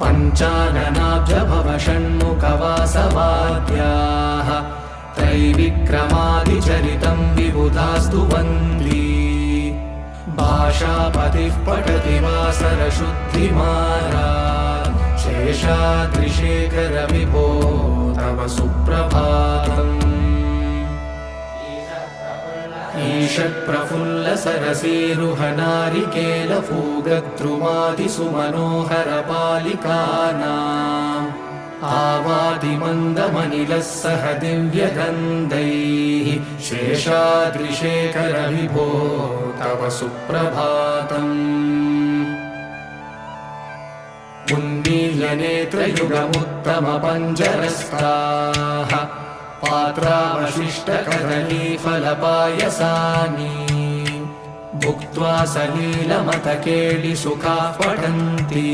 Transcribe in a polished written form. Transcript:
पञ्चाननाब्जभव षण्मुखवासवाद्याः त्रैविक्रमादिचरितं विबुधास्तु वन्दी भाषापतिः पठति वासरशुद्धिमारात् शेषाद्रिशेखर विभो तव सुप्रभातम् ईषत्प्रफुल्लसरसीरुहनारिकेलफूगद्रुमादिसुमनोहरपालिकानाम् आवादिमन्दमनिलः सह दिव्यगन्धैः शेषाद्रिशेखर विभो तव सुप्रभातम् उन्मील्यनेत्रयुगमुत्तमपञ्जरस्ताः पात्रावशिष्टकदलीफलपायसानि भुक्त्वा सलीलमतकेलिसुखाः पठन्ति।